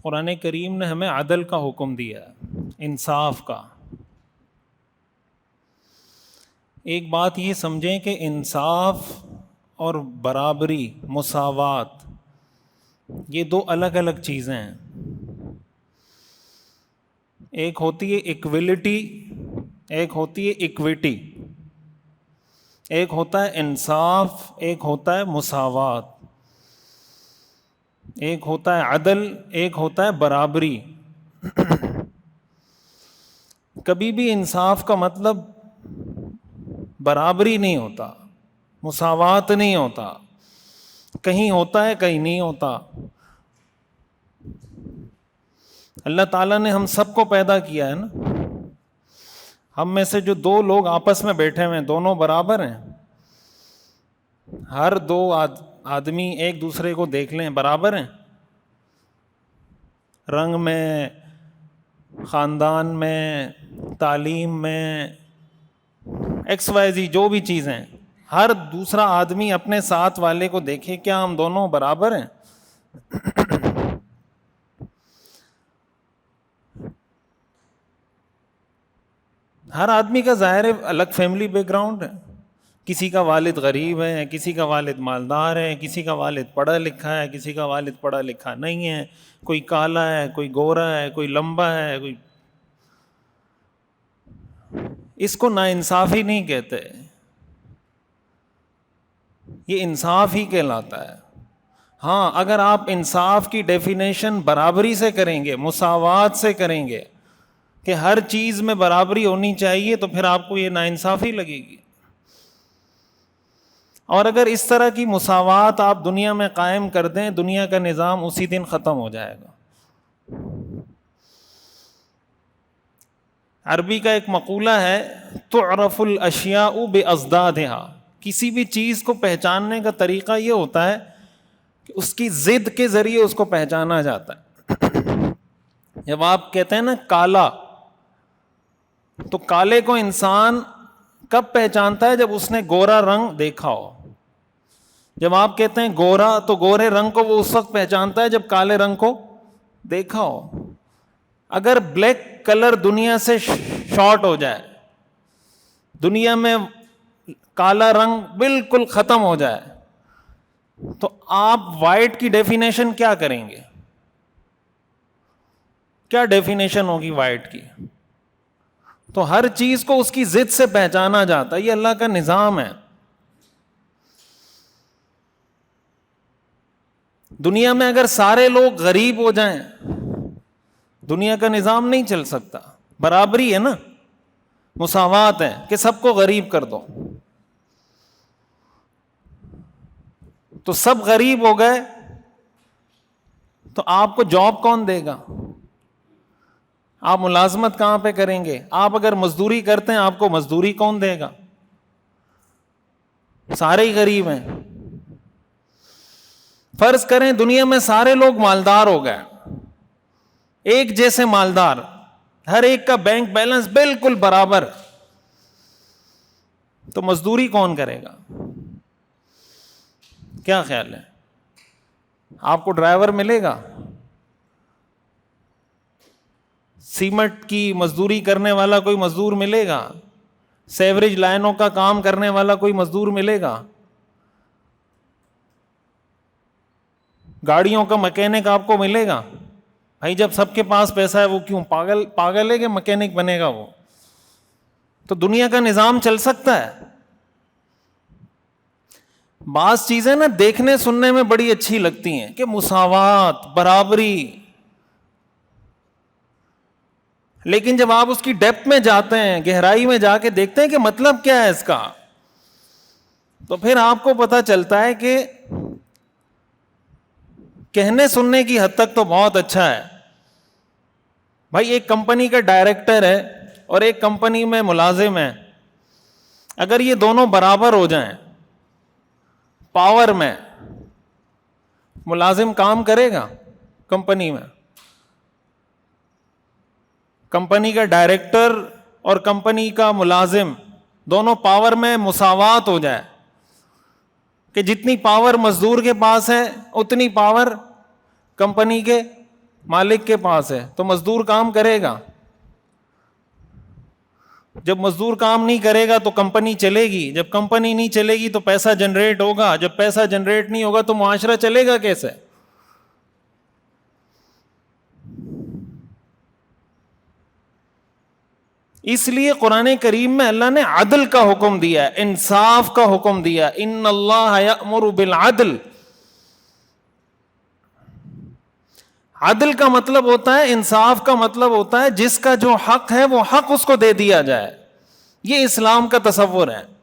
قرآن کریم نے ہمیں عدل کا حکم دیا ہے، انصاف کا۔ ایک بات یہ سمجھیں کہ انصاف اور برابری، مساوات، یہ دو الگ الگ چیزیں ہیں۔ ایک ہوتی ہے ایکویلٹی، ایک ہوتی ہے ایکویٹی۔ ایک ہوتا ہے انصاف، ایک ہوتا ہے مساوات، ایک ہوتا ہے عدل، ایک ہوتا ہے برابری۔ کبھی بھی انصاف کا مطلب برابری نہیں ہوتا، مساوات نہیں ہوتا، کہیں ہوتا ہے کہیں نہیں ہوتا۔ اللہ تعالیٰ نے ہم سب کو پیدا کیا ہے نا، ہم میں سے جو دو لوگ آپس میں بیٹھے ہوئے ہیں دونوں برابر ہیں؟ ہر دو آدمی ایک دوسرے کو دیکھ لیں، برابر ہیں؟ رنگ میں، خاندان میں، تعلیم میں، ایکس وائی زی جو بھی چیزیں، ہر دوسرا آدمی اپنے ساتھ والے کو دیکھے، کیا ہم دونوں برابر ہیں؟ ہر آدمی کا ظاہر ہے الگ فیملی بیک گراؤنڈ ہے، کسی کا والد غریب ہے، کسی کا والد مالدار ہے، کسی کا والد پڑھا لکھا ہے، کسی کا والد پڑھا لکھا نہیں ہے، کوئی کالا ہے، کوئی گورا ہے، کوئی لمبا ہے، کوئی۔ اس کو ناانصافی نہیں کہتے، یہ انصاف ہی کہلاتا ہے۔ ہاں، اگر آپ انصاف کی ڈیفینیشن برابری سے کریں گے، مساوات سے کریں گے کہ ہر چیز میں برابری ہونی چاہیے، تو پھر آپ کو یہ ناانصافی لگے گی۔ اور اگر اس طرح کی مساوات آپ دنیا میں قائم کر دیں، دنیا کا نظام اسی دن ختم ہو جائے گا۔ عربی کا ایک مقولہ ہے، تعرف الاشیاء باضدادها، کسی بھی چیز کو پہچاننے کا طریقہ یہ ہوتا ہے کہ اس کی ضد کے ذریعے اس کو پہچانا جاتا ہے۔ جب آپ کہتے ہیں نا کالا، تو کالے کو انسان کب پہچانتا ہے؟ جب اس نے گورا رنگ دیکھا ہو۔ جب آپ کہتے ہیں گورا، تو گورے رنگ کو وہ اس وقت پہچانتا ہے جب کالے رنگ کو دیکھا ہو۔ اگر بلیک کلر دنیا سے شارٹ ہو جائے، دنیا میں کالا رنگ بالکل ختم ہو جائے، تو آپ وائٹ کی ڈیفینیشن کیا کریں گے؟ کیا ڈیفینیشن ہوگی وائٹ کی؟ تو ہر چیز کو اس کی ضد سے پہچانا جاتا ہے، یہ اللہ کا نظام ہے۔ دنیا میں اگر سارے لوگ غریب ہو جائیں، دنیا کا نظام نہیں چل سکتا۔ برابری ہے نا، مساوات ہے کہ سب کو غریب کر دو، تو سب غریب ہو گئے تو آپ کو جاب کون دے گا؟ آپ ملازمت کہاں پہ کریں گے؟ آپ اگر مزدوری کرتے ہیں، آپ کو مزدوری کون دے گا؟ سارے ہی غریب ہیں۔ فرض کریں دنیا میں سارے لوگ مالدار ہو گئے، ایک جیسے مالدار، ہر ایک کا بینک بیلنس بالکل برابر، تو مزدوری کون کرے گا؟ کیا خیال ہے؟ آپ کو ڈرائیور ملے گا؟ سیمنٹ کی مزدوری کرنے والا کوئی مزدور ملے گا؟ سیوریج لائنوں کا کام کرنے والا کوئی مزدور ملے گا؟ گاڑیوں کا مکینک آپ کو ملے گا؟ بھائی جب سب کے پاس پیسہ ہے، وہ کیوں پاگل ہے کہ مکینک بنے گا وہ؟ تو دنیا کا نظام چل سکتا ہے۔ بعض چیزیں نا دیکھنے سننے میں بڑی اچھی لگتی ہیں کہ مساوات، برابری، لیکن جب آپ اس کی ڈیپتھ میں جاتے ہیں، گہرائی میں جا کے دیکھتے ہیں کہ مطلب کیا ہے اس کا، تو پھر آپ کو پتہ چلتا ہے کہ کہنے سننے کی حد تک تو بہت اچھا ہے۔ بھائی ایک کمپنی کا ڈائریکٹر ہے اور ایک کمپنی میں ملازم ہے، اگر یہ دونوں برابر ہو جائیں پاور میں، ملازم کام کرے گا کمپنی میں؟ کمپنی کا ڈائریکٹر اور کمپنی کا ملازم دونوں پاور میں مساوات ہو جائے کہ جتنی پاور مزدور کے پاس ہے اتنی پاور کمپنی کے مالک کے پاس ہے تو مزدور کام کرے گا. جب مزدور کام نہیں کرے گا تو کمپنی چلے گی, جب کمپنی نہیں چلے گی تو پیسہ جنریٹ ہوگا, جب پیسہ جنریٹ نہیں ہوگا تو معاشرہ چلے گا کیسے؟ اس لیے قرآن کریم میں اللہ نے عدل کا حکم دیا ہے, انصاف کا حکم دیا. ان اللہ یأمر بالعدل. عدل کا مطلب ہوتا ہے, انصاف کا مطلب ہوتا ہے جس کا جو حق ہے وہ حق اس کو دے دیا جائے. یہ اسلام کا تصور ہے.